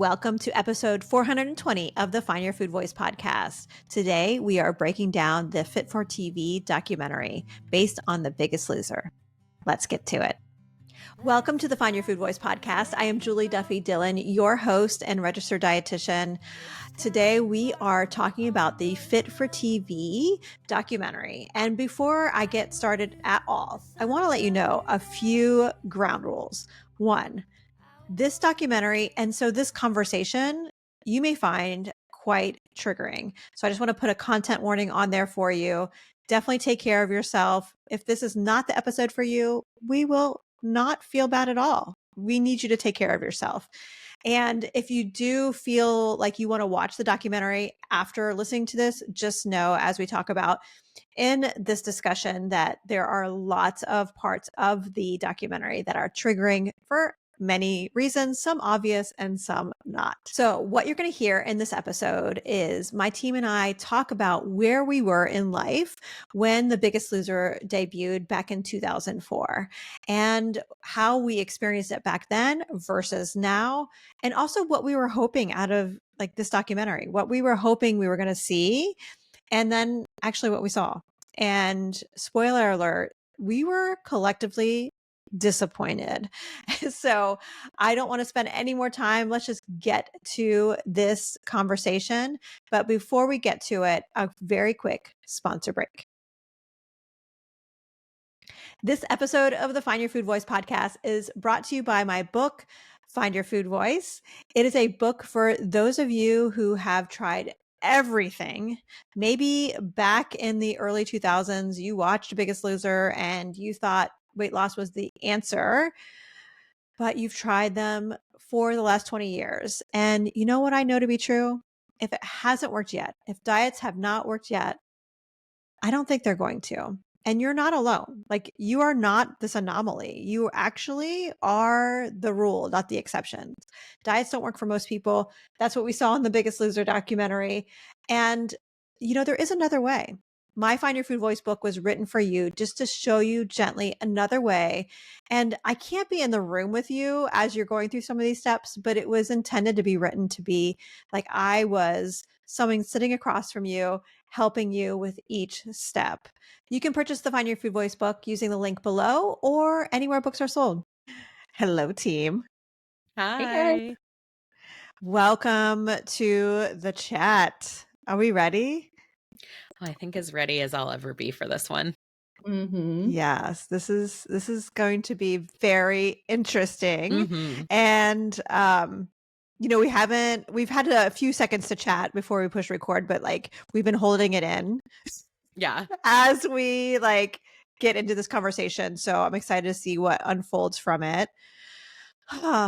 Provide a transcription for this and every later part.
Welcome to episode 420 of the Find Your Food Voice podcast. Today, we are breaking down the Fit for TV documentary based on The Biggest Loser. Let's get to it. Welcome to the Find Your Food Voice podcast. I am Julie Duffy Dillon, your host and registered dietitian. Today, we are talking about the Fit for TV documentary. And before I get started at all, I want to let you know a few ground rules. One, this documentary, and so this conversation, you may find quite triggering. So I just want to put a content warning on there for you. Definitely take care of yourself. If this is not the episode for you, we will not feel bad at all. We need you to take care of yourself. And if you do feel like you want to watch the documentary after listening to this, just know, as we talk about in this discussion, that there are lots of parts of the documentary that are triggering for many reasons, some obvious and some not. So what you're going to hear in this episode is my team and I talk about where we were in life when The Biggest Loser debuted back in 2004 and how we experienced it back then versus now, and also what we were hoping out of like this documentary, what we were hoping we were going to see, and then actually what we saw. And spoiler alert, we were collectively disappointed. So I don't want to spend any more time. Let's just get to this conversation. But before we get to it, a very quick sponsor break. This episode of the Find Your Food Voice podcast is brought to you by my book, Find Your Food Voice. It is a book for those of you who have tried everything. Maybe back in the early 2000s, you watched Biggest Loser and you thought weight loss was the answer, but you've tried them for the last 20 years. And you know what I know to be true? If it hasn't worked yet, if diets have not worked yet, I don't think they're going to. And you're not alone. Like, you are not this anomaly. You actually are the rule, not the exception. Diets don't work for most people. That's what we saw in The Biggest Loser documentary. And, you know, there is another way. My Find Your Food Voice book was written for you just to show you gently another way. And I can't be in the room with you as you're going through some of these steps, but it was intended to be written to be like I was someone sitting across from you, helping you with each step. You can purchase the Find Your Food Voice book using the link below or anywhere books are sold. Hello, team. Hi. Hey guys. Welcome to the chat. Are we ready? Oh, I think as ready as I'll ever be for this one. Mm-hmm. Yes, this is going to be very interesting. Mm-hmm. And you know, we've had a few seconds to chat before we push record, but like we've been holding it in. Yeah. As we like get into this conversation. So I'm excited to see what unfolds from it.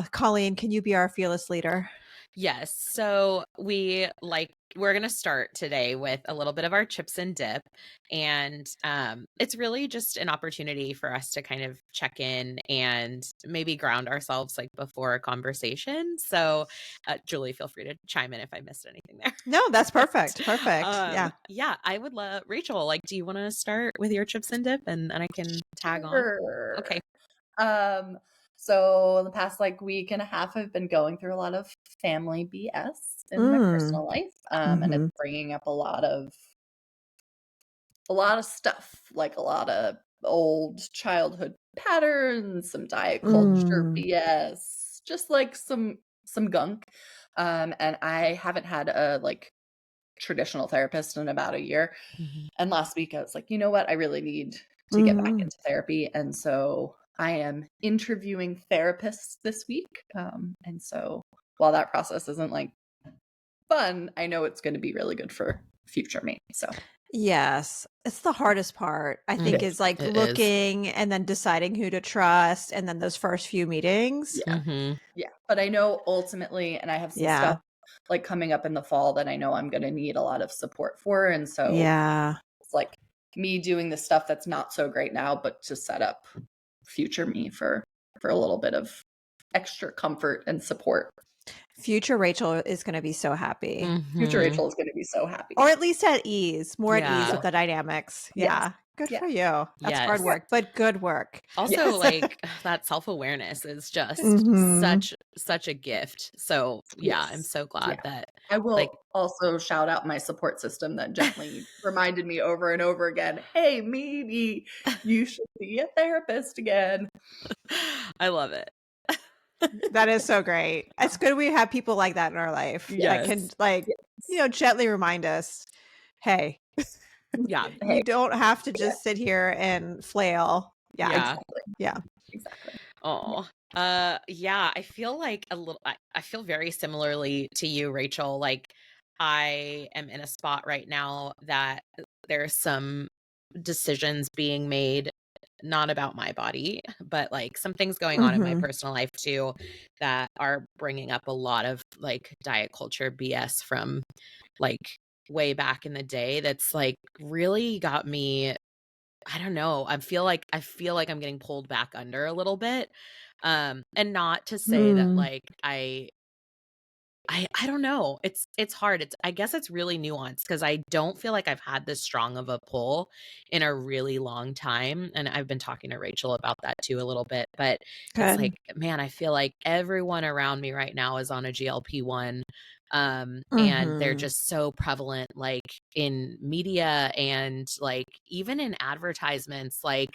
Colleen, can you be our fearless leader? Yes. So we're going to start today with a little bit of our chips and dip. And it's really just an opportunity for us to kind of check in and maybe ground ourselves like before a conversation. So Julie, feel free to chime in if I missed anything there. No, that's perfect. Perfect. Yeah. Yeah, I would love, Rachel, like, do you want to start with your chips and dip and I can tag on? Okay. So the past week and a half, I've been going through a lot of family BS in my personal life, and it's bringing up a lot of stuff, like a lot of old childhood patterns, some diet culture BS, just like some gunk. And I haven't had a traditional therapist in about a year. Mhm. And last week I was like, you know what? I really need to get back into therapy. And so I am interviewing therapists this week. And so while that process isn't fun, I know it's going to be really good for future me. So yes, it's the hardest part, I think, is like looking and then deciding who to trust and then those first few meetings. Yeah. Mm-hmm. Yeah. But I know ultimately, and I have some stuff coming up in the fall that I know I'm going to need a lot of support for. And so it's like me doing the stuff that's not so great now, but to set up future me for a little bit of extra comfort and support. Future Rachel is going to be so happy. Future Mhm. Rachel is going to be so happy. Or at least at ease, more at ease Yeah. with the dynamics. Yes. Yeah. Good Yeah. for you. That's hard Yes. work, but good work. Also, Yes. like that self-awareness is just Mhm. such a gift. So yeah, I'm Yes. so glad that I like will also shout out my support system that gently reminded me over and over again, hey, maybe you should see a therapist again. I love it. That is so great. It's good we have people like that in our life that can Yes. like, gently remind us, hey, Yeah. Hey, you don't have to yeah, just sit here and flail. Yeah. Yeah. exactly. Yeah. Exactly. Oh, yeah, I feel like I feel very similarly to you, Rachel. Like I am in a spot right now that there's some decisions being made, not about my body, but like some things going on in my Mhm. personal life too that are bringing up a lot of like diet culture BS from like way back in the day that's like really got me. I don't know. I feel like I'm getting pulled back under a little bit. And not to say that Mm. like I don't know. It's hard. I guess it's really nuanced because I don't feel like I've had this strong of a pull in a really long time. And I've been talking to Rachel about that too a little bit. But it's like, Good. man, I feel like everyone around me right now is on a GLP-1. And they're Mhm. just so prevalent, like in media and like even in advertisements, like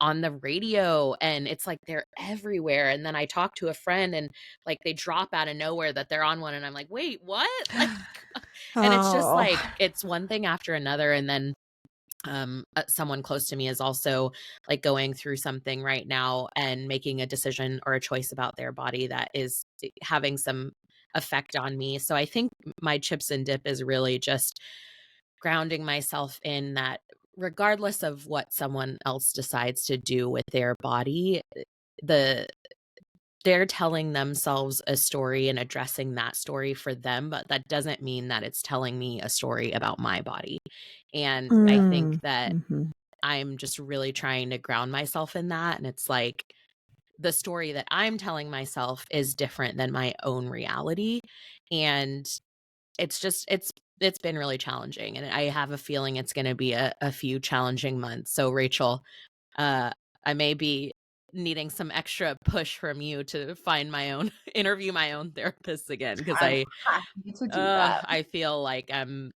on the radio, and it's like they're everywhere. And then I talk to a friend and like they drop out of nowhere that they're on one and I'm like, "Wait, what?" Like and it's just Oh. like it's one thing after another. And then someone close to me is also like going through something right now and making a decision or a choice about their body that is having some effect on me. So I think my chips and dip is really just grounding myself in that regardless of what someone else decides to do with their body, the they're telling themselves a story and addressing that story for them, but that doesn't mean that it's telling me a story about my body. And I think Mm. that Mhm. I'm just really trying to ground myself in that. And it's like the story that I'm telling myself is different than my own reality. And it's been really challenging. And I have a feeling it's going to be a few challenging months. So, Rachel, uh, I may be needing some extra push from you to find my own interview my own therapist again because I'm happy to do that. I feel like I'm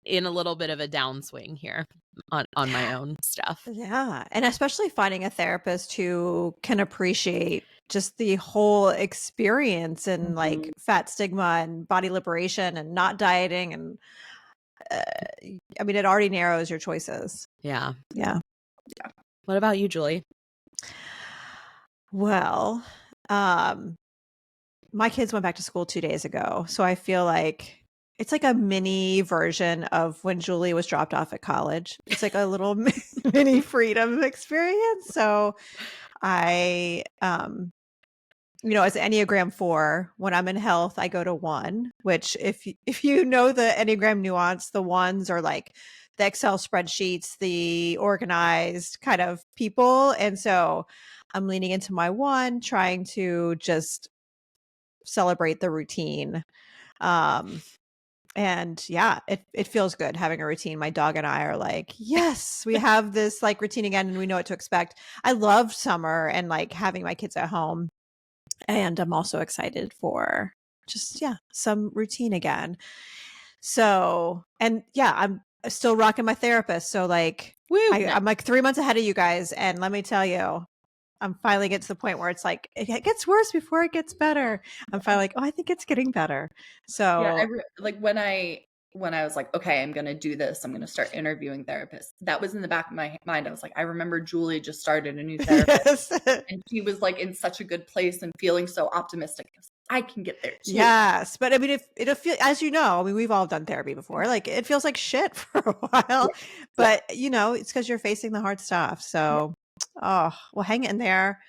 in a little bit of a downswing here on my own stuff. Yeah. And especially finding a therapist who can appreciate just the whole experience and Mhm. like fat stigma and body liberation and not dieting. And uh, I mean, it already narrows your choices. Yeah. Yeah. What about you, Julie? Well, um, my kids went back to school 2 days ago. So I feel like it's like a mini version of when Julie was dropped off at college. It's like a little mini freedom experience. So I, as Enneagram 4, when I'm in health, I go to 1, which if you know the Enneagram nuance, the ones are like the Excel spreadsheets, the organized kind of people. And so I'm leaning into my 1, trying to just celebrate the routine. Um, and yeah, it feels good having a routine. My dog and I are like, yes, we have this like routine again and we know what to expect. I love summer and like having my kids at home. And I'm also excited for just, yeah, some routine again. So, and yeah, I'm still rocking my therapist. So like Woo! I'm like 3 months ahead of you guys. And let me tell you, I'm finally getting to the point where it's like it gets worse before it gets better. I'm finally like, oh, I think it's getting better. Yeah, So like when I was like, okay, I'm gonna do this. I'm gonna start interviewing therapists. That was in the back of my mind. I was like, I remember Julie just started a new therapist, yes. and she was like in such a good place and feeling so optimistic. I was like, I can get there too. Yes. But I mean, if it'll feel, as you know, I mean, we've all done therapy before, like it feels like shit for a while, Yeah, yeah, but it's because you're facing the hard stuff. yeah. So, oh, well, hang in there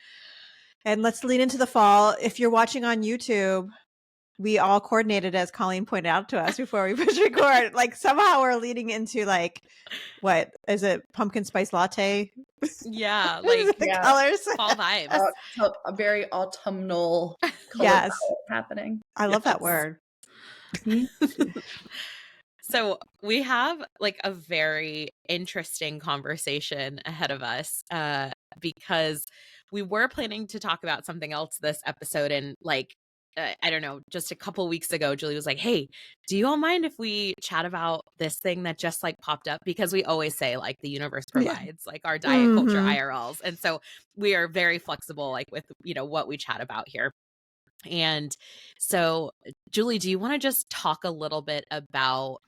and let's lean into the fall. If you're watching on YouTube, we all coordinated, as Colleen pointed out to us before we push record. Like somehow we're leading into like, what is it? Pumpkin spice latte? Yeah, like the Yeah. colors. fall vibes. A very autumnal color Yes. palette happening. I love that Yes. word. So we have like a very interesting conversation ahead of us because we were planning to talk about something else this episode. And like, I don't know, just a couple weeks ago, Julie was like, hey, do you all mind if we chat about this thing that just like popped up? Because we always say like the universe Yeah. provides like our diet culture Mhm. IRLs. And so we are very flexible like with, you know, what we chat about here. And so, Julie, do you want to just talk a little bit about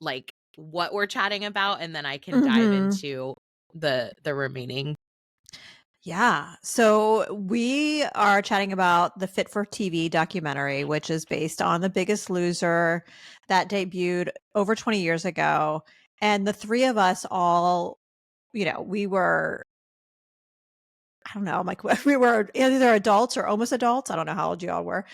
like what we're chatting about, and then I can dive Mhm. into the remaining? Yeah. So we are chatting about the Fit for TV documentary, which is based on The Biggest Loser that debuted over 20 years ago. And the three of us all, you know, we were, I don't know, like we were either adults or almost adults. I don't know how old you all were.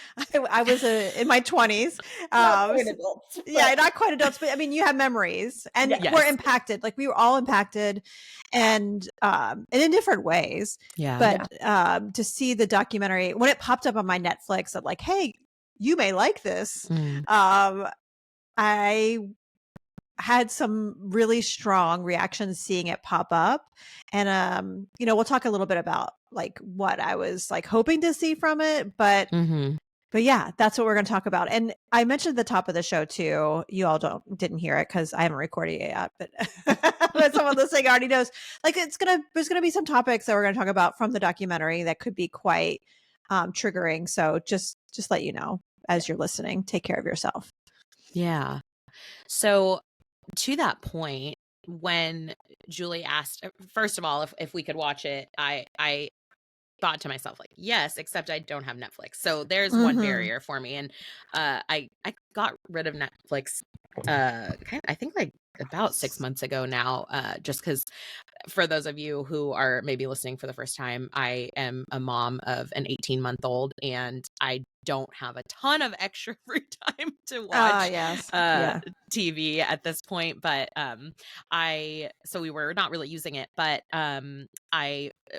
I was in my 20s. Not quite adults. Yeah, not quite adults, but I mean, you have memories, and Yes. we're impacted. Like we were all impacted, and in different ways. Yeah. But to see the documentary when it popped up on my Netflix, of like, hey, you may like this. Mm. I had some really strong reactions seeing it pop up, and you know, we'll talk a little bit about like what I was like hoping to see from it, but Mm-hmm. but yeah, that's what we're going to talk about. And I mentioned at the top of the show too. You all didn't hear it because I haven't recorded it yet, but but someone listening already knows. Like there's gonna be some topics that we're going to talk about from the documentary that could be quite triggering. So just let you know as you're listening. Take care of yourself. Yeah. So to that point, when Julie asked, first of all, if we could watch it, I thought to myself like, yes, except I don't have Netflix. So there's one Mhm. barrier for me. And I got rid of Netflix I think like about 6 months ago now, just because for those of you who are maybe listening for the first time, I am a mom of an 18-month-old, and I don't have a ton of extra free time to watch Yes. Yeah. TV at this point. But so we were not really using it, but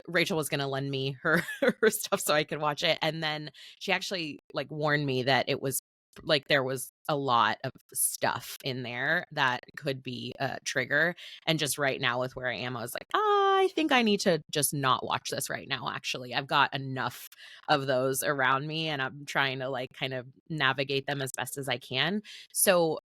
Rachel was going to lend me her her stuff so I could watch it, and then she actually like warned me that it was like there was a lot of stuff in there that could be a trigger. And just right now with where I am, I was like, I think I need to just not watch this right now. Actually, I've got enough of those around me, and I'm trying to like kind of navigate them as best as I can. So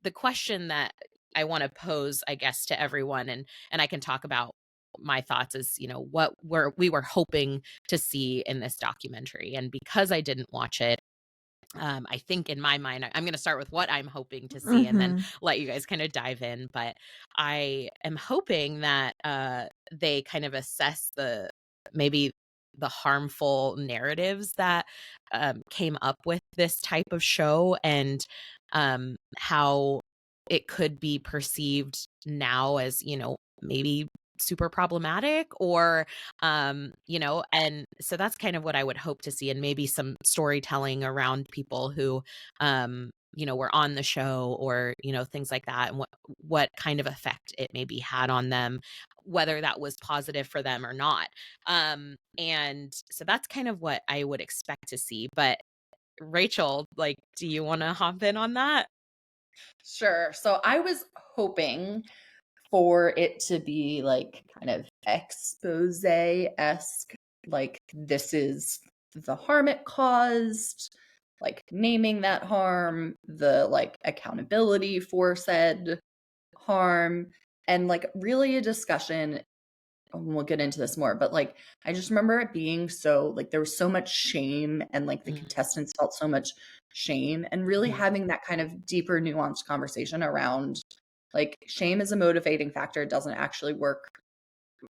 the question that I want to pose, I guess, to everyone, and I can talk about my thoughts, is, you know, what we were hoping to see in this documentary. And because I didn't watch it, I think in my mind, I'm going to start with what I'm hoping to see and then let you guys kind of dive in. But I am hoping that they kind of assess maybe the harmful narratives that came up with this type of show, and how it could be perceived now as, you know, maybe super problematic, or you know. And so that's kind of what I would hope to see, and maybe some storytelling around people who you know, were on the show, or, you know, things like that, and what kind of effect it maybe had on them, whether that was positive for them or not. And so that's kind of what I would expect to see. But Rachel, like, do you want to hop in on that? Sure. So I was hoping for it to be like kind of expose-esque, like this is the harm it caused, like naming that harm, the like accountability for said harm, and like really a discussion. And we'll get into this more, but like I just remember it being so like there was so much shame, and like the contestants felt so much shame, and really having that kind of deeper, nuanced conversation around like shame is a motivating factor. It doesn't actually work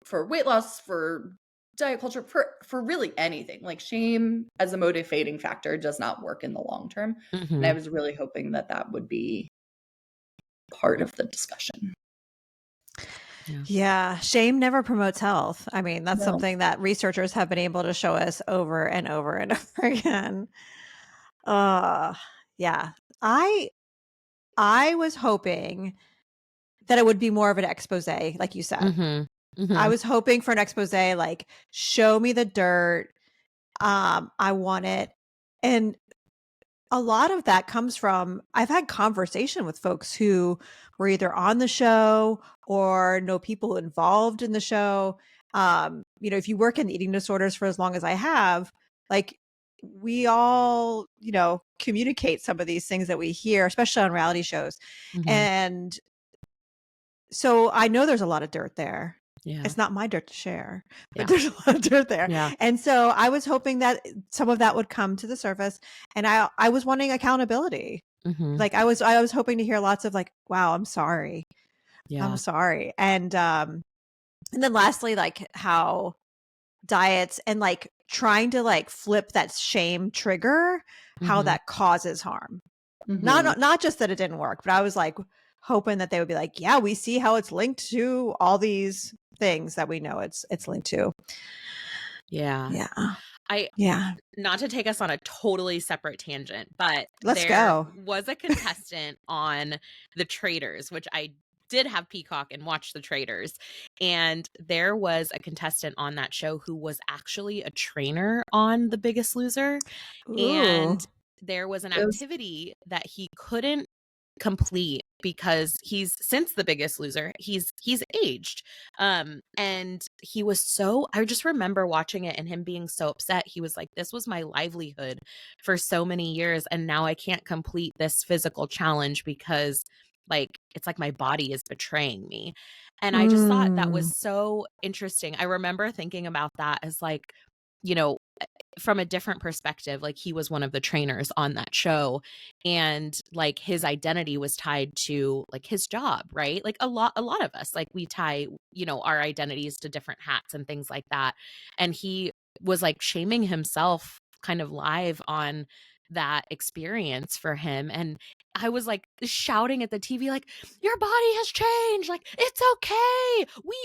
for weight loss, for diet culture, for really anything. Like shame as a motivating factor does not work in the long term. And I was really hoping that that would be part of the discussion. Yeah, shame never promotes health. I mean, that's No. something that researchers have been able to show us over and over and over again. Yeah. I was hoping that it would be more of an expose, like you said. Mm-hmm. I was hoping for an expose, like show me the dirt. I want it. And a lot of that comes from, I've had conversation with folks who were either on the show or know people involved in the show. If you work in eating disorders for as long as I have, like we all, communicate some of these things that we hear, especially on reality shows. Mm-hmm. And so I know there's a lot of dirt there. Yeah. It's not my dirt to share, but Yeah. there's a lot of dirt there. Yeah. And so I was hoping that some of that would come to the surface, and I was wanting accountability. Mm-hmm. Like I was hoping to hear lots of like, wow, I'm sorry. Yeah. I'm sorry. And then lastly, like how diets and like trying to like flip that shame trigger, how Mhm. that causes harm. Mhm. Not just that it didn't work, but I was like hoping that they would be like, yeah, we see how it's linked to all these things that we know it's linked to. Yeah. Yeah. Not to take us on a totally separate tangent, but Let's there go. was a contestant on The Traitors, which I did have Peacock and watch The Traitors. And there was a contestant on that show who was actually a trainer on The Biggest Loser. And Ooh. there was an It was- activity that he couldn't complete because he's since The Biggest Loser, he's aged. And he was so, I just remember watching it and him being so upset. He was like, this was my livelihood for so many years, and now I can't complete this physical challenge because like it's like my body is betraying me. And I just thought that was so interesting. I remember thinking about that as like, from a different perspective. Like he was one of the trainers on that show, and like his identity was tied to like his job, right? Like a lot of us, like we tie, our identities to different hats and things like that. And he was like shaming himself kind of live on that experience for him. And I was like shouting at the TV, like, your body has changed. Like, it's okay. We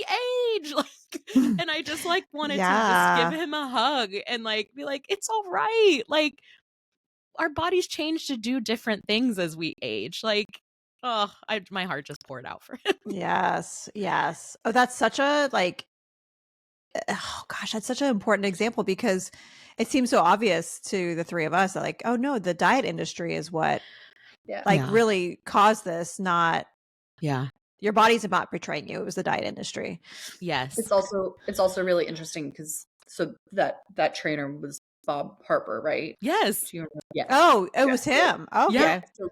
age. Like, and I just like wanted to just give him a hug and like be like, it's all right. Like, our bodies change to do different things as we age. Like, my heart just poured out for him. Yes. Oh, that's such a like, oh gosh, that's such an important example, because it seems so obvious to the three of us that like, oh no, the diet industry is what really caused this, not your body's about betraying you. It was the diet industry. Yes. It's also really interesting because so that trainer was Bob Harper, right? Yes. Do you remember? Yeah. Oh, it was him. Okay. Yeah. So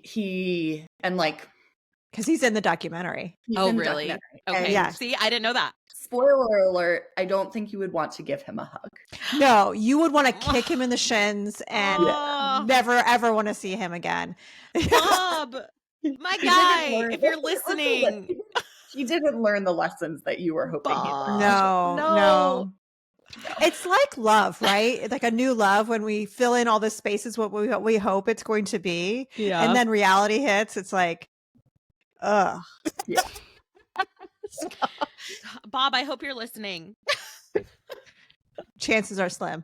he and like because he's in the documentary. he's in the really? documentary. Okay. And Yeah. See, I didn't know that. spoiler alert, I don't think you would want to give him a hug. No, you would want to kick him in the shins and Oh, never ever want to see him again. Bob, my guy, if you're listening. He didn't learn the lessons that you were hoping he'd learn. No. It's like love, right? It's like a new love when we fill in all the spaces what we hope it's going to be. Yeah. And then reality hits. It's like, ugh. Yeah. Bob, I hope you're listening. Chances are slim.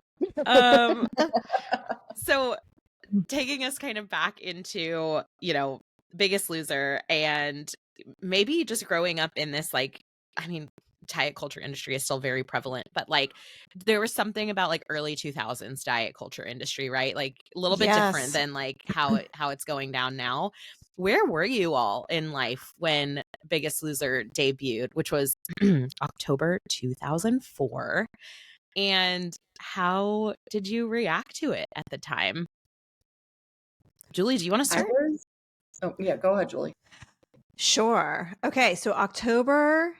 So taking us kind of back into, Biggest Loser, and maybe just growing up in this, like, I mean, diet culture industry is still very prevalent, but like there was something about like early 2000s diet culture industry, right? Like a little bit different than like how it's going down now. Where were you all in life when Biggest Loser debuted, which was October 2004? And how did you react to it at the time? Julie, do you want to start? Oh, yeah, go ahead, Julie. Sure. Okay, so October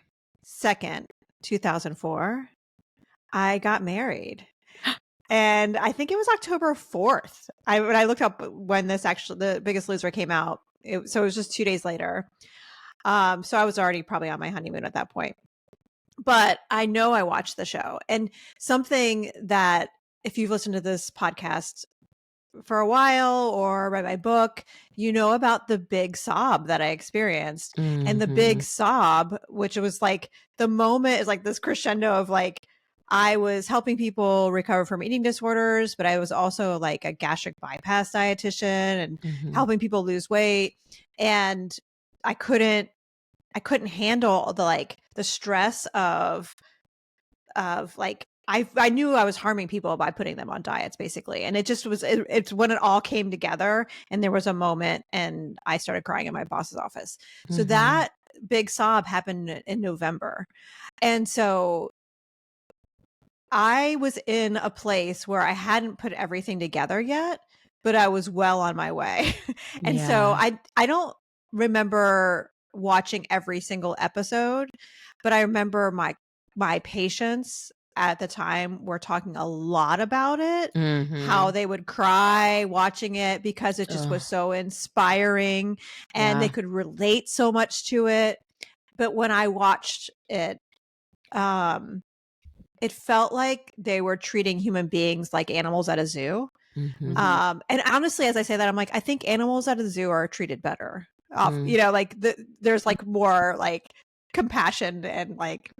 2nd, 2004, I got married. And I think it was October 4th. When I looked up when the Biggest Loser came out, so it was just 2 days later. So I was already probably on my honeymoon at that point. But I know I watched the show. And something that, if you've listened to this podcast for a while or read my book, you know about the big sob that I experienced. And the big sob, which was like the moment, is like this crescendo of like, I was helping people recover from eating disorders, but I was also like a gastric bypass dietitian and helping people lose weight. And I couldn't handle the stress of like, I knew I was harming people by putting them on diets basically. And it just was, it's when it all came together, and there was a moment and I started crying in my boss's office. So that big sob happened in November. And so I was in a place where I hadn't put everything together yet, but I was well on my way. And so I don't remember watching every single episode, but I remember my patients at the time were talking a lot about it, how they would cry watching it because it just was so inspiring and they could relate so much to it. But when I watched it, it felt like they were treating human beings like animals at a zoo. And honestly, as I say that, I'm like, I think animals at a zoo are treated better. You know, like there's like more like compassion and like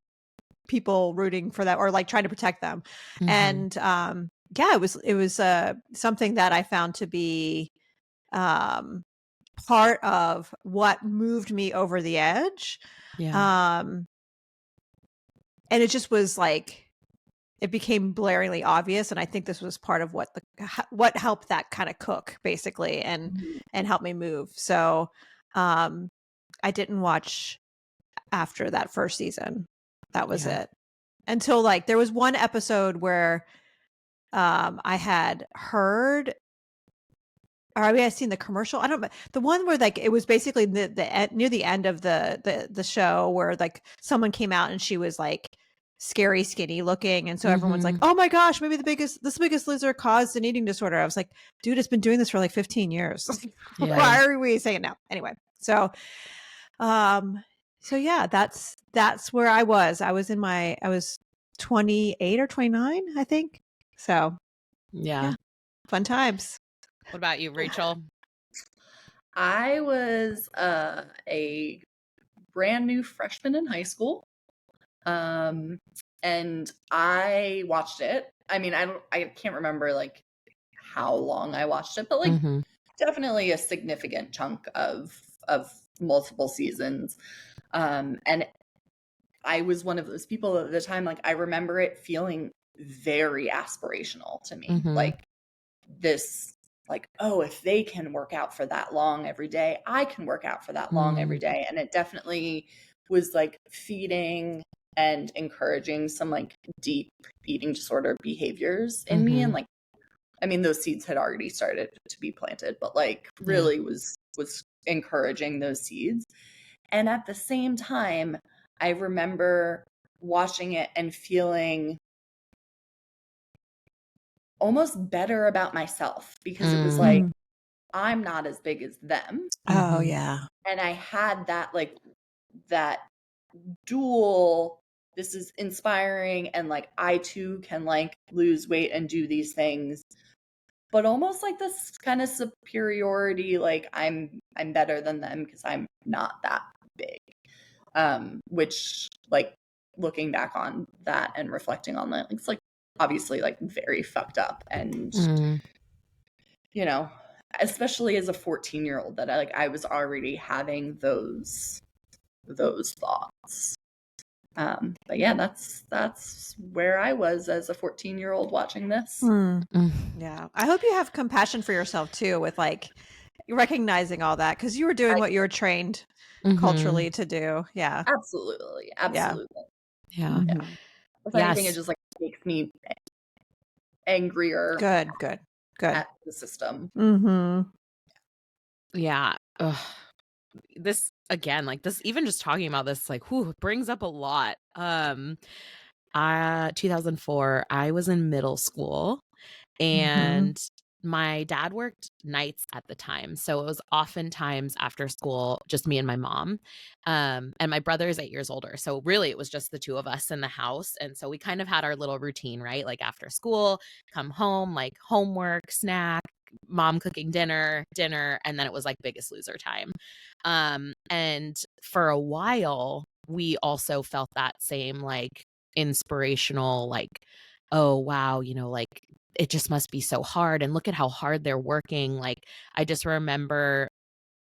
people rooting for them or like trying to protect them. And yeah, it was something that I found to be part of what moved me over the edge. And it just was like, it became blaringly obvious, and I think this was part of what helped that kind of cook basically and help me move. So I didn't watch after that first season. That was it. Until like there was one episode where I had heard, or I mean, I've seen the commercial. I don't know, the one where like it was basically the near the end of the show where like someone came out and she was like scary skinny looking, and so everyone's like, oh my gosh, maybe this biggest loser caused an eating disorder. I was like, dude, it's been doing this for like 15 years. Why are we saying it now? Anyway, so yeah, that's where I was 28 or 29, I think. So yeah, fun times. What about you, Rachel? I was a brand new freshman in high school. And I watched it. I mean, I can't remember like how long I watched it, but like definitely a significant chunk of multiple seasons. And I was one of those people at the time, like I remember it feeling very aspirational to me. Like this, like, oh, if they can work out for that long every day, I can work out for that long every day. And it definitely was like feeding and encouraging some like deep eating disorder behaviors in me. And like, I mean, those seeds had already started to be planted, but like really was encouraging those seeds. And at the same time, I remember watching it and feeling almost better about myself because it was like, I'm not as big as them. Oh yeah. And I had that like that dual, this is inspiring, and like I too can like lose weight and do these things, but almost like this kind of superiority, like I'm better than them because I'm not that big. Which like looking back on that and reflecting on that, it's like obviously like very fucked up. And you know, especially as a 14-year-old, that I was already having those thoughts. But yeah, that's where I was as a 14-year-old watching this. Yeah, I hope you have compassion for yourself too, with like recognizing all that, because you were doing what you were trained culturally to do. Yeah, absolutely. Yeah. If anything, it just like makes me angrier. Good at the system. Yeah. Ugh. This again, like this, even just talking about this, like, brings up a lot. 2004, I was in middle school, and my dad worked nights at the time, so it was oftentimes after school, just me and my mom. And my brother is 8 years older, so really it was just the two of us in the house. And so we kind of had our little routine, right? Like after school, come home, like homework, snack, mom cooking dinner, and then it was like Biggest Loser time. And for a while, we also felt that same like inspirational, like, oh wow, like it just must be so hard and look at how hard they're working. Like, I just remember,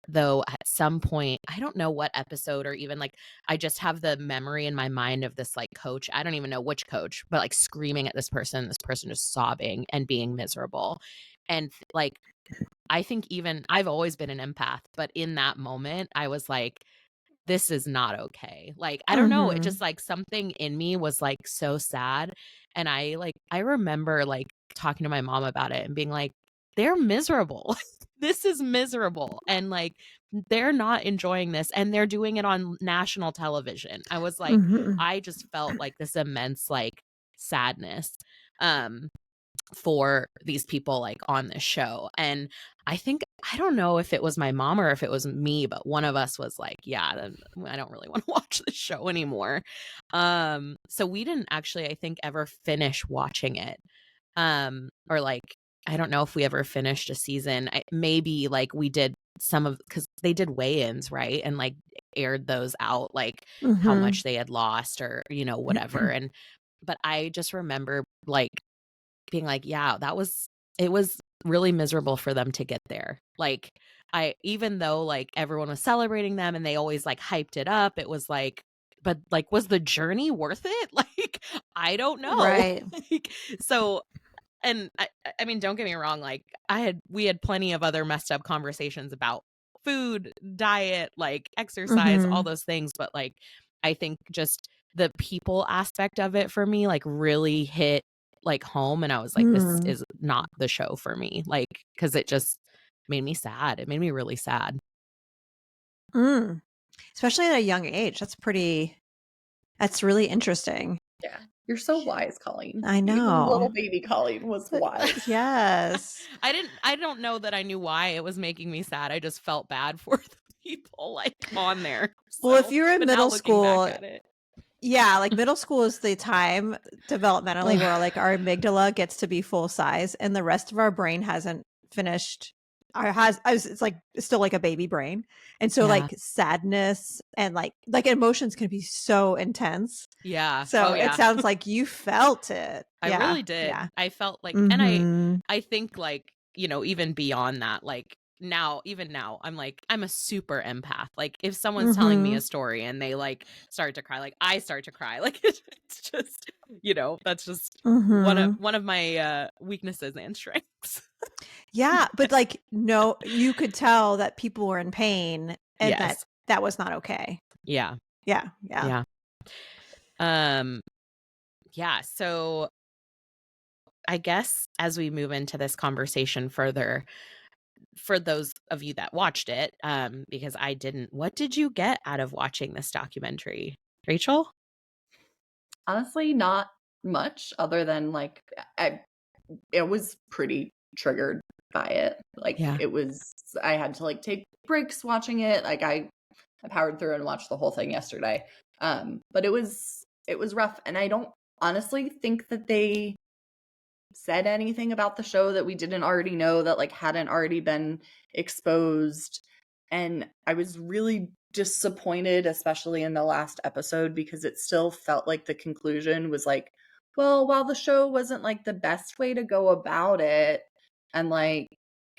though, at some point, I don't know what episode, or even like, I just have the memory in my mind of this like coach, I don't even know which coach, but like screaming at this person just sobbing and being miserable. And like, I think even I've always been an empath, but in that moment I was like, this is not okay. Like, I don't know, it Mhm. just like something in me was like so sad. And I remember like talking to my mom about it and being like, they're miserable. This is miserable. And like, they're not enjoying this and they're doing it on national television. I was like, Mhm. I just felt like this immense like sadness for these people like on this show. And I don't know if it was my mom or if it was me, but one of us was like, yeah, I don't really want to watch the show anymore. So we didn't actually, I think, ever finish watching it. Or like, I don't know if we ever finished a season. Maybe like we did some of, because they did weigh-ins, right? And like aired those out, like how Mhm. much they had lost, or whatever. And but I just remember like being like, yeah, it was really miserable for them to get there. Like, even though like everyone was celebrating them and they always like hyped it up, it was like, but like, was the journey worth it? Like, I don't know. Right. Like, so, and I mean, don't get me wrong. Like, we had plenty of other messed up conversations about food, diet, like exercise, all Mhm. those things. But like, I think just the people aspect of it for me, like really hit like home. And I was like, this Mm. is not the show for me. Like, cause it just made me sad. It made me really sad. Mm. Especially at a young age. That's really interesting. Yeah. You're so wise, Colleen. I Even little know. baby Colleen was wise. Yes. I don't know that I knew why it was making me sad. I just felt bad for the people like on there. Well, if So, you're in but now middle looking back school, at it. yeah, like middle school is the time developmentally where like our amygdala gets to be full size and the rest of our brain hasn't finished it's like it's still like a baby brain. And so Yeah. like sadness and like emotions can be so intense. Yeah. So Oh it yeah. sounds like you felt it. I Yeah. really did. Yeah. I felt like, and Mhm. I think like, even beyond that, like even now, I'm like, I'm a super empath. Like, if someone's telling me a Mhm. story and they like start to cry, like I start to cry. Like, it's just, that's just Mhm. one of my weaknesses and strengths. Yeah, but like no, you could tell that people were in pain and Yes. that was not okay. Yeah. Yeah. Yeah. Yeah. Um, yeah. So I guess as we move into this conversation further, for those of you that watched it, because I didn't, what did you get out of watching this documentary, Rachel? Honestly, not much other than like it was pretty triggered by it. Like Yeah. I had to like take breaks watching it. Like I powered through and watched the whole thing yesterday. But it was rough, and I don't honestly think that they said anything about the show that we didn't already know, that like hadn't already been exposed. And I was really disappointed, especially in the last episode, because it still felt like the conclusion was like, well, while the show wasn't like the best way to go about it, and like,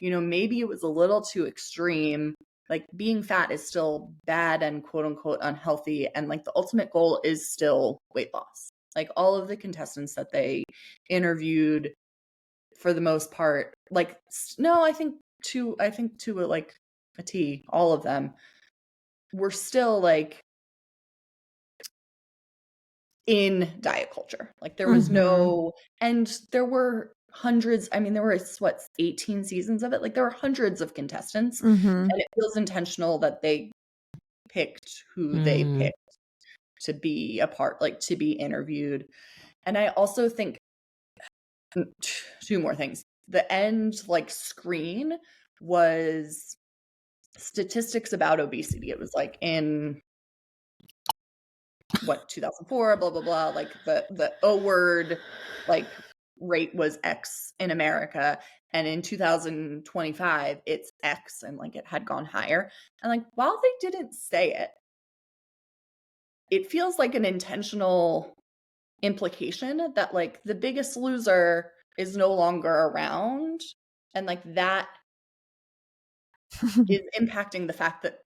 maybe it was a little too extreme, like being fat is still bad and quote unquote unhealthy. And like the ultimate goal is still weight loss. Like all of the contestants that they interviewed, for the most part, like no, I think to like a T, all of them were still like in diet culture. Like there was Mhm. no, and there were hundreds. I mean, there were 18 seasons of it. Like there were hundreds of contestants, Mhm. and it feels intentional that they picked who they Mm, picked to be a part, like to be interviewed. And I also think two more things. The end like screen was statistics about obesity. It was like in 2004, blah blah blah. Like the O word like rate was X in America, and in 2025 it's X, and like it had gone higher. And like while they didn't say it, it feels like an intentional implication that like The Biggest Loser is no longer around, and like that is impacting the fact that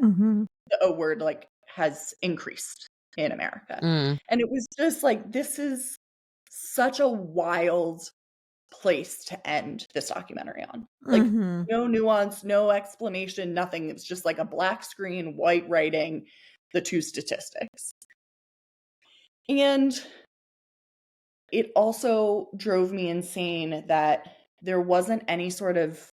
Mm-hmm. the O word like has increased in America. And it was just like, this is such a wild place to end this documentary on. Like Mm-hmm. no nuance, no explanation, nothing. It's just like a black screen, white writing, the two statistics. And it also drove me insane that there wasn't any sort of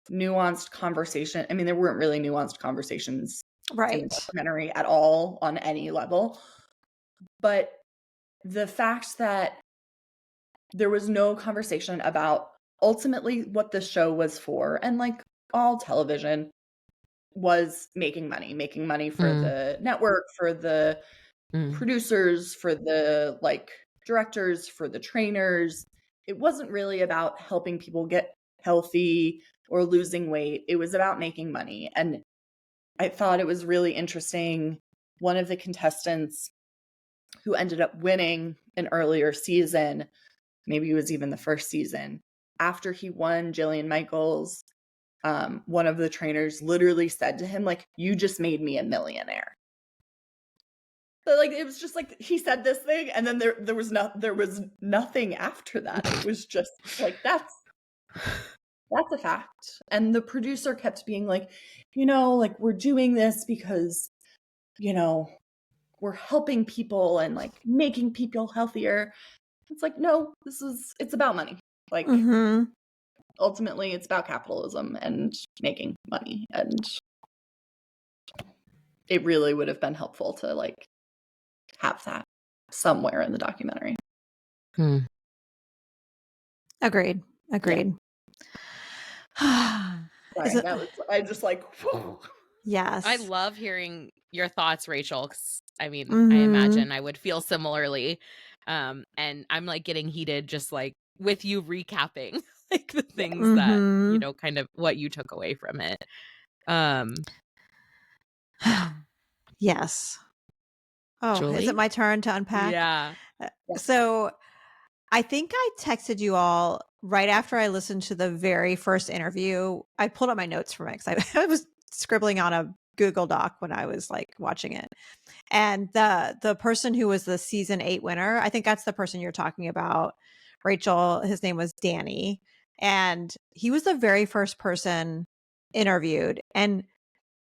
nuanced conversation. I mean, there weren't really nuanced conversations in the Right. documentary at all on any level. But the fact that there was no conversation about ultimately what the show was for, and like all television was making money for the network, for the producers, for the like directors, for the trainers. It wasn't really about helping people get healthy or losing weight. It was about making money. And I thought it was really interesting. One of the contestants who ended up winning an earlier season, maybe it was even the first season, after he won, Jillian Michaels, one of the trainers literally said to him, like, "You just made me a millionaire." But like, it was just like he said this thing, and then there was nothing after that. It was just like, that's a fact. And the producer kept being like, like, we're doing this because, we're helping people and like making people healthier. It's like, no, it's about money. Like, Mm-hmm. ultimately it's about capitalism and making money. And it really would have been helpful to like have that somewhere in the documentary. Agreed. Sorry, I just like, whew. Yes. I love hearing your thoughts, Rachel, 'cause, I mean, I Mhm. imagine I would feel similarly. And I'm like getting heated just like with you recapping like the things that, Mhm. kind of what you took away from it. Yes. Oh, is Julie? it my turn to unpack? Yeah. So I think I texted you all right after I listened to the very first interview. I pulled up my notes from it because I was scribbling on a Google Doc when I was like watching it. And the person who was the season 8 winner, I think that's the person you're talking about, Rachel. His name was Danny. And he was the very first person interviewed. And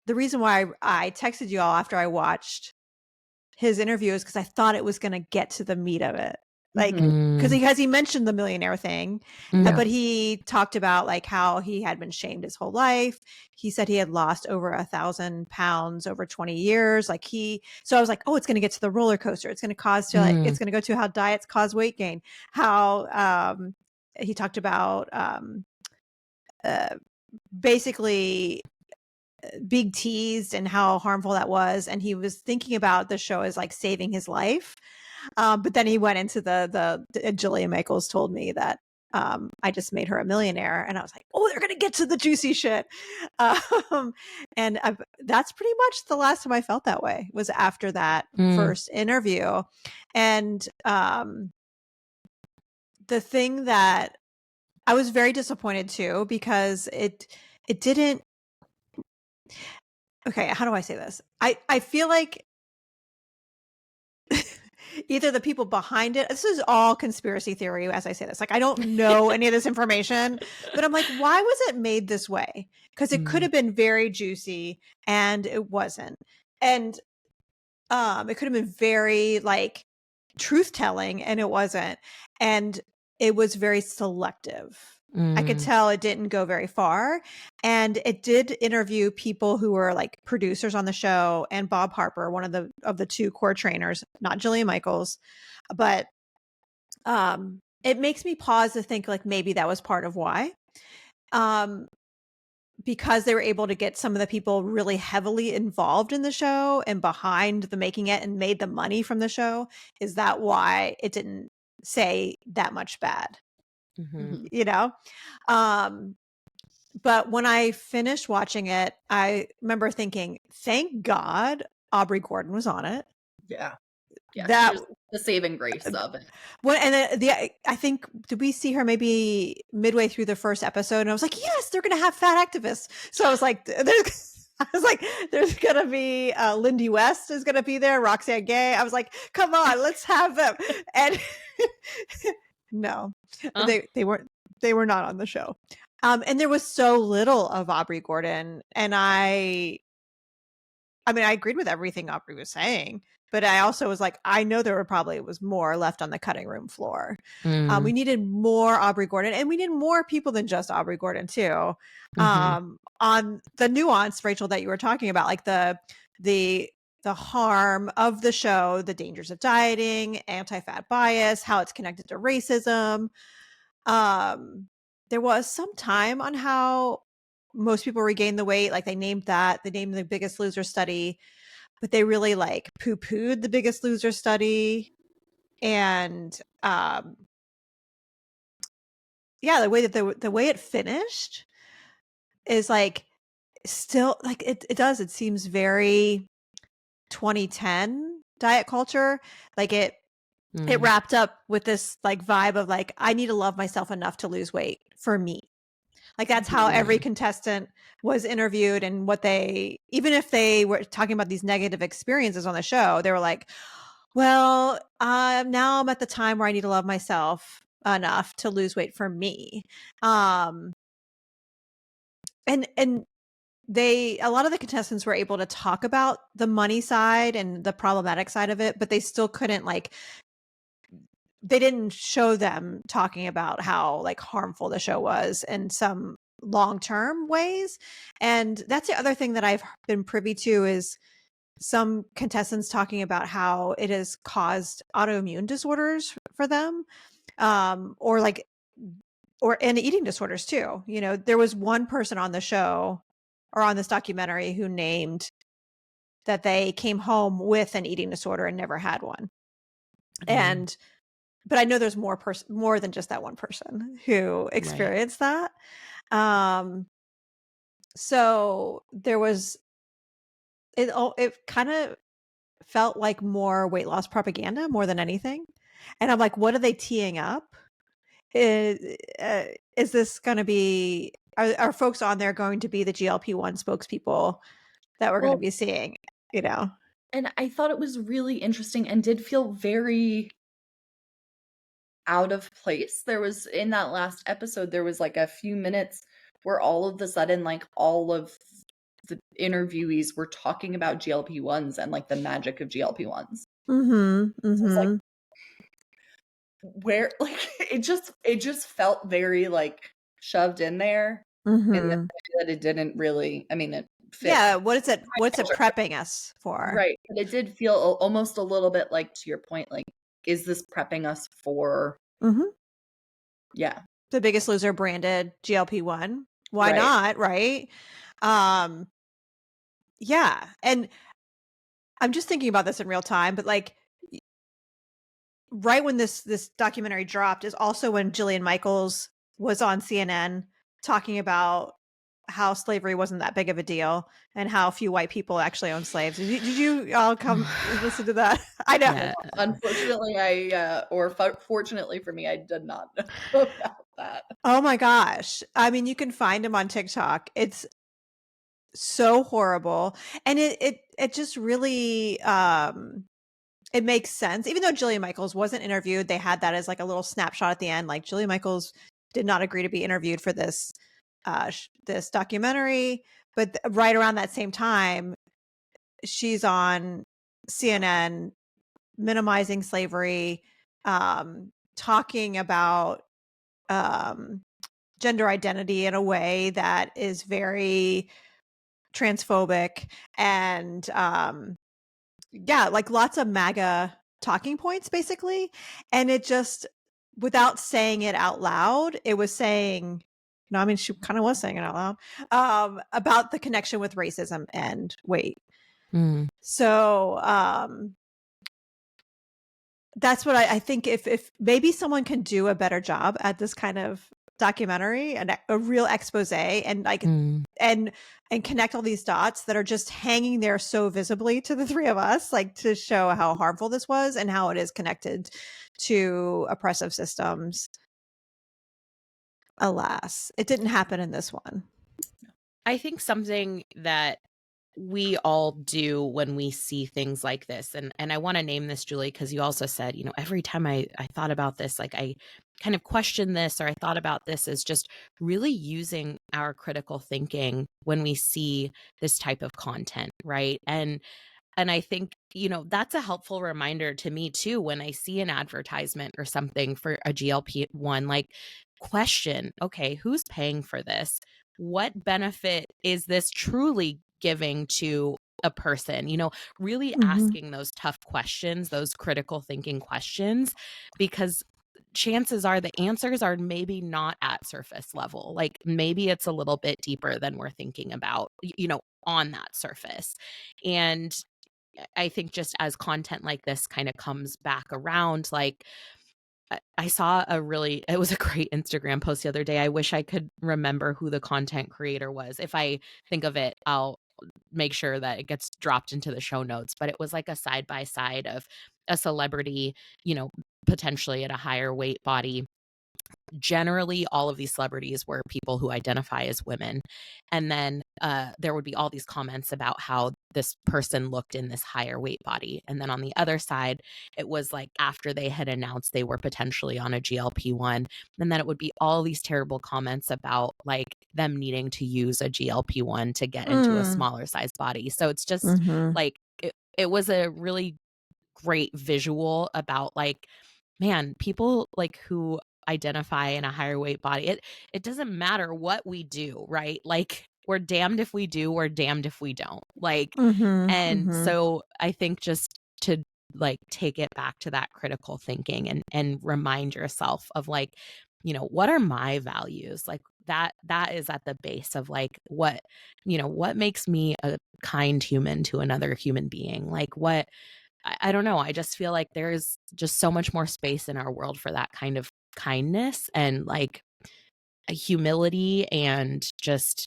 the reason why I texted you all after I watched his interview is because I thought it was going to get to the meat of it. Like, because he mentioned the millionaire thing, but he talked about like how he had been shamed his whole life. He said he had lost over 1,000 pounds over 20 years. So I was like, oh, it's going to get to the roller coaster. It's going to it's going to go to how diets cause weight gain. How he talked about basically being teased and how harmful that was. And he was thinking about the show as like saving his life. But then he went into the Jillian Michaels told me that I just made her a millionaire. And I was like, oh, they're going to get to the juicy shit. And that's pretty much the last time I felt that way, was after that first interview. And the thing that I was very disappointed too, because it didn't. Okay, how do I say this? I feel like either the people behind it, this is all conspiracy theory as I say this. Like, I don't know any of this information, but I'm like, why was it made this way? Because it could have been very juicy and it wasn't. And it could have been very like truth telling and it wasn't. And it was very selective. I could tell it didn't go very far. And it did interview people who were like producers on the show, and Bob Harper, one of the two core trainers, not Jillian Michaels. But it makes me pause to think like maybe that was part of why. Because they were able to get some of the people really heavily involved in the show and behind the making it and made the money from the show. Is that why it didn't say that much bad? But when I finished watching it, I remember thinking, thank God Aubrey Gordon was on it. Yeah. Yeah, that she's the saving grace of it. Well, and I think, did we see her maybe midway through the first episode? And I was like, yes, they're going to have fat activists. So I was like, there's going to be Lindy West is going to be there, Roxane Gay. I was like, come on, let's have them. And no, they were not on the show. And there was so little of Aubrey Gordon, and I mean, I agreed with everything Aubrey was saying, but I also was like, I know there was more left on the cutting room floor. We needed more Aubrey Gordon, and we need more people than just Aubrey Gordon too. On the nuance, Rachel, that you were talking about, like the harm of the show, the dangers of dieting, anti-fat bias, how it's connected to racism. There was some time on how most people regain the weight. Like they named the Biggest Loser study, but they really like poo-pooed the Biggest Loser study. And the way that the way it finished is like still like it seems very 2010 diet culture. Like it wrapped up with this like vibe of like, I need to love myself enough to lose weight for me. Like that's how every contestant was interviewed, and even if they were talking about these negative experiences on the show, they were like, well, now I'm at the time where I need to love myself enough to lose weight for me. And a lot of the contestants were able to talk about the money side and the problematic side of it, but they still couldn't they didn't show them talking about how like harmful the show was in some long-term ways. And that's the other thing that I've been privy to is some contestants talking about how it has caused autoimmune disorders for them, and eating disorders too. You know, there was one person on the show or on this documentary who named that they came home with an eating disorder and never had one. But I know there's more than just that one person who experienced that. So there was, it kind of felt like more weight loss propaganda more than anything. And I'm like, what are they teeing up? Is this going to be, are folks on there going to be the GLP-1 spokespeople that we're going to be seeing, you know? And I thought it was really interesting and did feel very out of place. There was, in that last episode, there was like a few minutes where all of a sudden, like all of the interviewees were talking about GLP-1s and like the magic of GLP-1s. So it's like, where, like, it just felt very like shoved in there, and that it didn't really, I mean, it fit. Yeah, what's it prepping us for? Right. But it did feel almost a little bit like, to your point, like, is this prepping us for the Biggest Loser branded GLP-1? Why not, right? Yeah. And I'm just thinking about this in real time, but like right when this documentary dropped is also when Jillian Michaels was on CNN talking about how slavery wasn't that big of a deal and how few white people actually own slaves. Did you all come listen to that? I know. Yeah. Unfortunately, fortunately for me, I did not know about that. Oh my gosh. I mean, you can find him on TikTok. It's so horrible. And it just really, it makes sense. Even though Jillian Michaels wasn't interviewed, they had that as like a little snapshot at the end. Like Jillian Michaels did not agree to be interviewed for this this documentary, but right around that same time, she's on CNN minimizing slavery, talking about gender identity in a way that is very transphobic and like lots of MAGA talking points basically. And it just, without saying it out loud, it was saying, no, I mean, she kind of was saying it out loud, about the connection with racism and weight. So that's what I think, if maybe someone can do a better job at this kind of documentary and a real expose and like and connect all these dots that are just hanging there so visibly to the three of us, like to show how harmful this was and how it is connected to oppressive systems. Alas, it didn't happen in this one. I think something that we all do when we see things like this, and I want to name this, Julie, because you also said, you know, every time I thought about this, like I kind of questioned this, or I thought about this, is just really using our critical thinking when we see this type of content, right? And I think, you know, that's a helpful reminder to me too, when I see an advertisement or something for a GLP-1, like question, okay, who's paying for this? What benefit is this truly giving to a person? You know, really asking those tough questions, those critical thinking questions, because chances are the answers are maybe not at surface level. Like maybe it's a little bit deeper than we're thinking about, you know, on that surface. And I think just as content like this kind of comes back around, like I saw it was a great Instagram post the other day. I wish I could remember who the content creator was. If I think of it, I'll make sure that it gets dropped into the show notes. But it was like a side by side of a celebrity, you know, potentially at a higher weight body. Generally, all of these celebrities were people who identify as women. And then there would be all these comments about how this person looked in this higher weight body. And then on the other side, it was like after they had announced they were potentially on a GLP-1. And then it would be all these terrible comments about like them needing to use a GLP-1 to get into a smaller size body. So it's just like, it was a really great visual about like, man, people like who identify in a higher weight body, it doesn't matter what we do, right? Like we're damned if we do, we're damned if we don't. Like so I think just to like take it back to that critical thinking and remind yourself of like, you know, what are my values? Like that is at the base of like what, you know, what makes me a kind human to another human being? Like what I don't know. I just feel like there's just so much more space in our world for that kind of kindness and like a humility and just,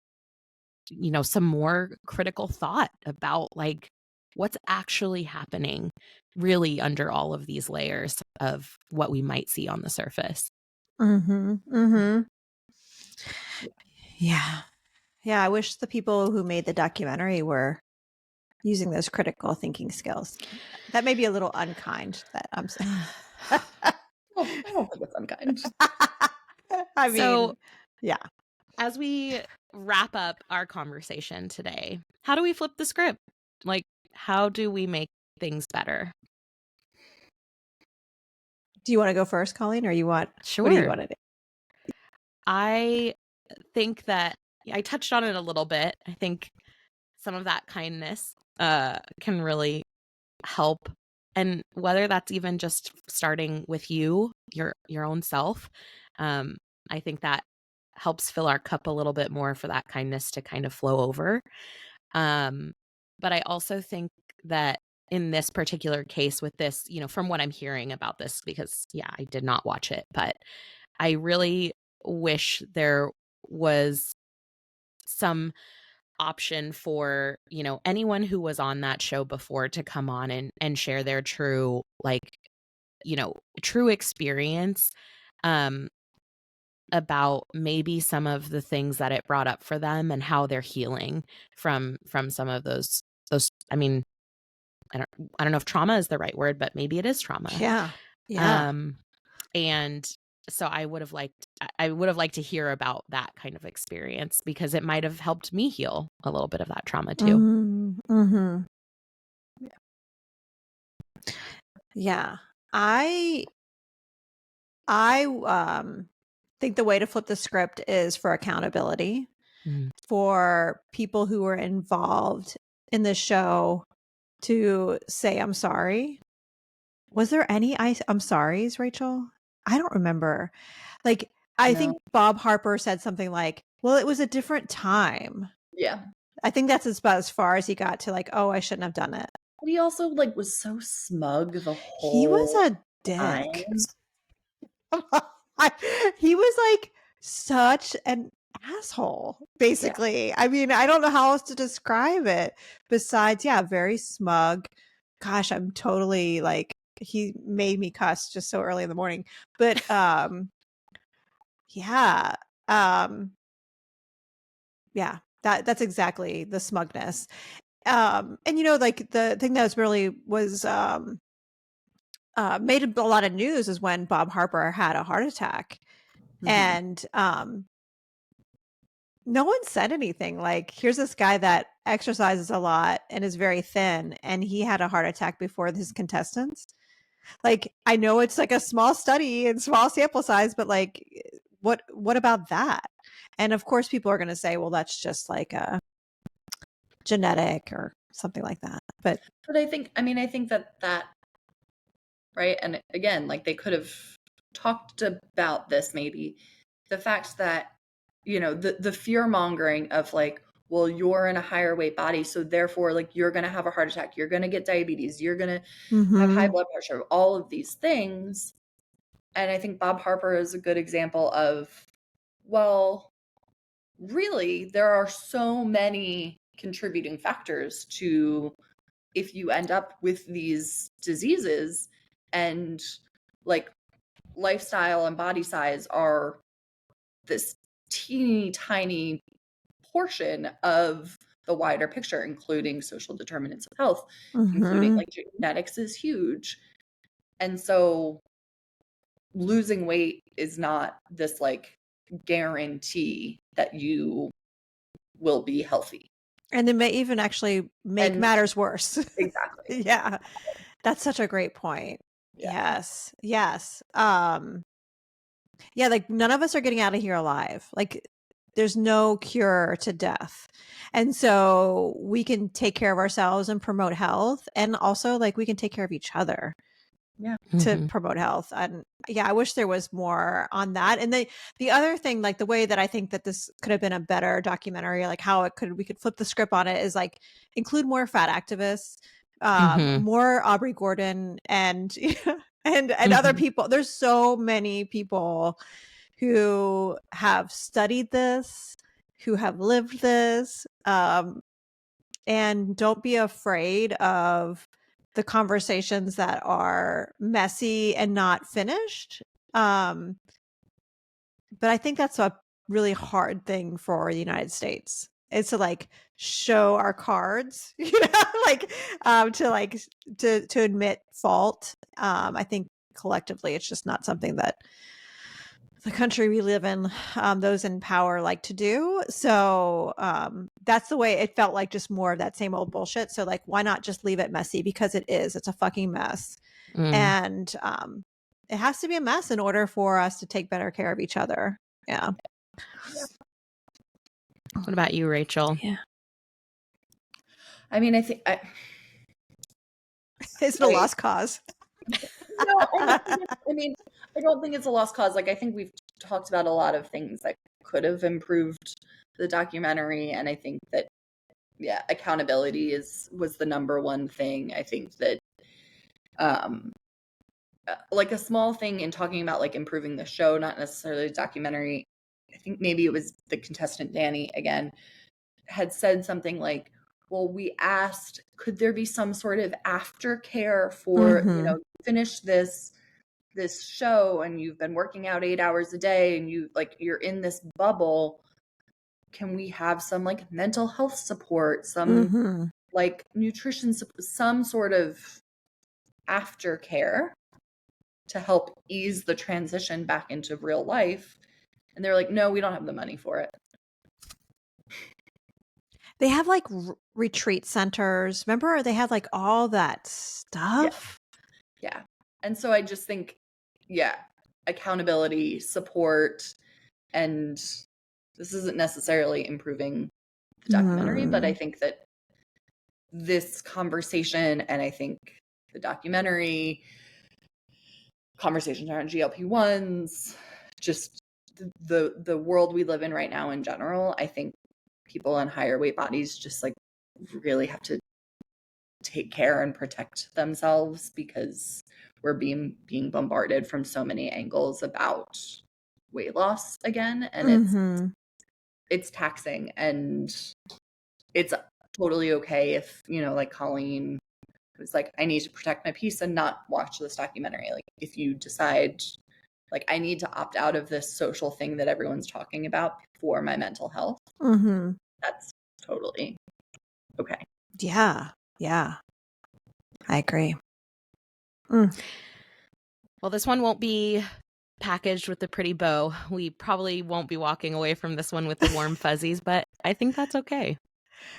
you know, some more critical thought about like what's actually happening really under all of these layers of what we might see on the surface. Yeah. Yeah. I wish the people who made the documentary were using those critical thinking skills. That may be a little unkind that I'm saying. I don't think it's unkind. I mean, So, yeah. As we wrap up our conversation today, how do we flip the script? Like, how do we make things better? Do you want to go first, Colleen, or you want? Sure. What do you want to do? I think that I touched on it a little bit. I think some of that kindness can really help, and whether that's even just starting with your own self, I think that helps fill our cup a little bit more for that kindness to kind of flow over. But I also think that in this particular case with this, you know, from what I'm hearing about this, because yeah, I did not watch it, but I really wish there was some option for, you know, anyone who was on that show before to come on and share their true, like, you know, true experience about maybe some of the things that it brought up for them and how they're healing from some of those I mean, I don't know if trauma is the right word, but maybe it is trauma. Yeah. And so I would have liked to hear about that kind of experience, because it might have helped me heal a little bit of that trauma too. Yeah. I think the way to flip the script is for accountability for people who were involved in the show to say, I'm sorry. Was there any I'm sorry's, Rachel? I don't remember. Like, I think Bob Harper said something like, well, it was a different time. Yeah. I think that's about as far as he got to like, oh, I shouldn't have done it. But he also like was so smug the whole He was a dick. He was like such an asshole, basically. I mean, I don't know how else to describe it besides, yeah, very smug. Gosh, I'm totally like, he made me cuss just so early in the morning. But yeah. Yeah, that's exactly the smugness. And like the thing that was made a lot of news is when Bob Harper had a heart attack. And no one said anything. Like, here's this guy that exercises a lot and is very thin, and he had a heart attack before his contestants. Like, I know it's like a small study and small sample size, but like, what about that? And of course, people are going to say, well, that's just like a genetic or something like that. But I think that right. And again, like, they could have talked about this, maybe the fact that, the fear mongering of like, well, you're in a higher weight body, so therefore, like, you're going to have a heart attack, you're going to get diabetes, you're going to have high blood pressure, all of these things. And I think Bob Harper is a good example of, well, really, there are so many contributing factors to if you end up with these diseases, and like lifestyle and body size are this teeny tiny portion of the wider picture, including social determinants of health, including like genetics is huge. And so losing weight is not this like guarantee that you will be healthy. And it may even actually make matters worse. Exactly. Yeah. That's such a great point. Yeah. Yes. Yeah, like none of us are getting out of here alive. Like there's no cure to death. And so we can take care of ourselves and promote health, and also like we can take care of each other. Yeah. To promote health. And yeah, I wish there was more on that. And the other thing, like the way that I think that this could have been a better documentary, like how we could flip the script on it, is like include more fat activists, more Aubrey Gordon and and other people. There's so many people who have studied this, who have lived this, and don't be afraid of the conversations that are messy and not finished. But I think that's a really hard thing for the United States. It's to like show our cards, like to admit fault. I think collectively it's just not something that the country we live in, those in power like to do. So that's the way it felt, like just more of that same old bullshit. So like, why not just leave it messy? Because it's a fucking mess. And it has to be a mess in order for us to take better care of each other. Yeah. What about you, Rachel? Yeah. I mean, I think it's a lost cause. No, I mean, I don't think it's a lost cause. Like, I think we've talked about a lot of things that could have improved the documentary, and I think that, yeah, accountability was the number one thing. I think that, like a small thing in talking about like improving the show, not necessarily the documentary. I think maybe it was the contestant Danny again had said something like, well, we asked, could there be some sort of aftercare for, finish this show and you've been working out 8 hours a day and you're in this bubble. Can we have some like mental health support, some like nutrition, some sort of aftercare to help ease the transition back into real life? And they're like, no, we don't have the money for it. They have like retreat centers. Remember, they had like all that stuff. Yeah. And so I just think, accountability, support, and this isn't necessarily improving the documentary, but I think that this conversation, and I think the documentary, conversations around GLP-1s, just the world we live in right now in general, I think people in higher weight bodies just like really have to take care and protect themselves, because we're being bombarded from so many angles about weight loss again, and Mhm. it's taxing, and it's totally okay if, like Colleen was like, I need to protect my peace and not watch this documentary. Like, if you decide, like, I need to opt out of this social thing that everyone's talking about for my mental health, Mhm. that's totally okay. Yeah. Yeah. I agree. Mm. Well, this one won't be packaged with a pretty bow. We probably won't be walking away from this one with the warm fuzzies, but I think that's okay.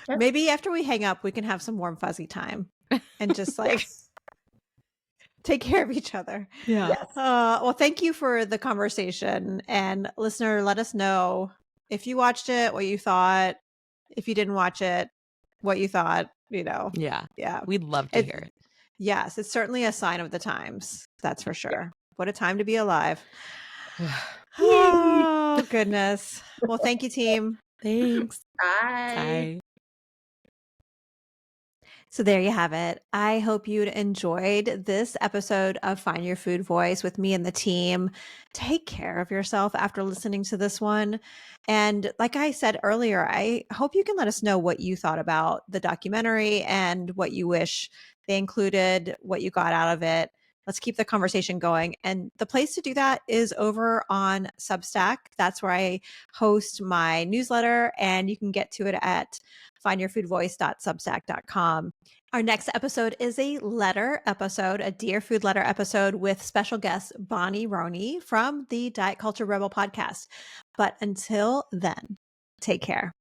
Yep. Maybe after we hang up, we can have some warm fuzzy time and just like take care of each other. Yeah. Yes. Well, thank you for the conversation. And listener, let us know if you watched it, what you thought. If you didn't watch it, what you thought, Yeah. Yeah. We'd love to hear it. Yes, it's certainly a sign of the times. That's for sure. What a time to be alive. Oh, goodness. Well, thank you, team. Thanks. Bye. Bye. So there you have it. I hope you'd enjoyed this episode of Find Your Food Voice with me and the team. Take care of yourself after listening to this one. And like I said earlier, I hope you can let us know what you thought about the documentary and what you wish they included, what you got out of it. Let's keep the conversation going. And the place to do that is over on Substack. That's where I host my newsletter, and you can get to it at findyourfoodvoice.substack.com. Our next episode is a letter episode, a Dear Food letter episode with special guest Bonnie Roney from the Diet Culture Rebel podcast. But until then, take care.